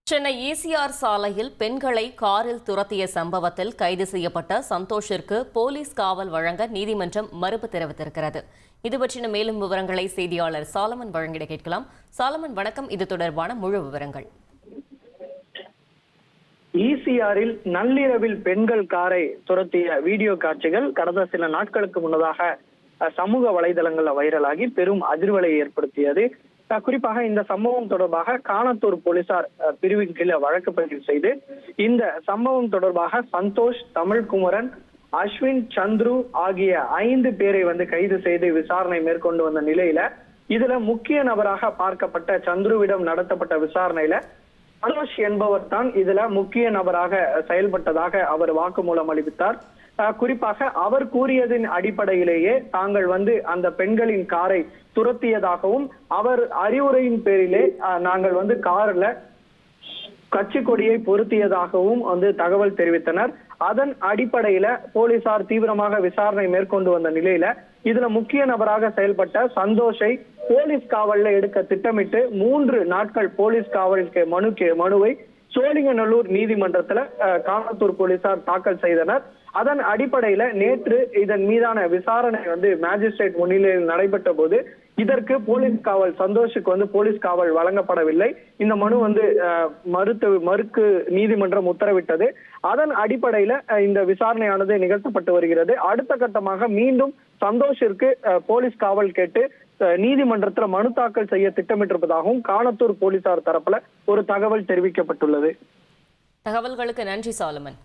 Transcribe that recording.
Chennai ECR சாலையில் பெண்களை காரில் துரத்திய சம்பவத்தில் கைது செய்யப்பட்ட சந்தோஷிற்கு போலீஸ் காவல் வழங்க நீதிமன்றம் மறுப்பு தெரிவித்திருக்கிறது. இது பற்றின மேலும் விவரங்களை செய்தியாளர் சாலமன் வழங்கிட கேட்கலாம். சாலமன் வணக்கம். இது தொடர்பான முழு விவரங்கள். ஈசிஆரில் நள்ளிரவில் பெண்கள் காரை துரத்திய வீடியோ காட்சிகள் கடந்த சில நாட்களுக்கு முன்னதாக சமூக வலைதளங்கள்ல வைரலாகி பெரும் அதிர்வலை ஏற்படுத்தியது. குறிப்பாக இந்த சம்பவம் தொடர்பாக காணத்தூர் போலீசார் பிரிவின் கீழே வழக்கு பதிவு செய்து இந்த சம்பவம் தொடர்பாக சந்தோஷ், தமிழ்குமரன், அஸ்வின், சந்துரு ஆகிய 5 பேரை கைது செய்து விசாரணை மேற்கொண்டு வந்த நிலையில இதுல முக்கிய நபராக பார்க்கப்பட்ட சந்துருவிடம் நடத்தப்பட்ட விசாரணையில சந்தோஷ் என்பவர் தான் இதுல முக்கிய நபராக செயல்பட்டதாக அவர் வாக்குமூலம் அளித்தார். குறிப்பாக அவர் கூறியதின் அடிப்படையிலேயே தாங்கள் அந்த பெண்களின் காரை துரத்தியதாகவும் அவர் அறிவுரையின் பேரிலே நாங்கள் கார்ல கட்சி கொடியை பொருத்தியதாகவும் தகவல் தெரிவித்தனர். அதன் அடிப்படையில போலீசார் தீவிரமாக விசாரணை மேற்கொண்டு வந்த நிலையில இதுல முக்கிய நபராக செயல்பட்ட சந்தோஷை போலீஸ் காவல்ல எடுக்க திட்டமிட்டு 3 நாட்கள் போலீஸ் காவல் மனுவை சோழிங்கநல்லூர் நீதிமன்றத்துல காணத்தூர் போலீசார் தாக்கல் செய்தனர். அதன் அடிப்படையில நேற்று இதன் மீதான விசாரணை மேஜிஸ்ட்ரேட் முன்னிலையில் நடைபெற்ற போது இதற்கு போலீஸ் காவல் சந்தோஷுக்கு போலீஸ் காவல் வழங்கப்படவில்லை. இந்த மனு மறுக்கு நீதிமன்றம் உத்தரவிட்டது. அதன் அடிப்படையில இந்த விசாரணையானது நிகழ்த்தப்பட்டு வருகிறது. அடுத்த கட்டமாக மீண்டும் சந்தோஷிற்கு போலீஸ் காவல் கேட்டு நீதிமன்றத்துல மனு தாக்கல் செய்ய திட்டமிட்டிருப்பதாகவும் காணத்தூர் போலீசார் தரப்புல ஒரு தகவல் தெரிவிக்கப்பட்டுள்ளது. தகவல்களுக்கு நன்றி சாலமன்.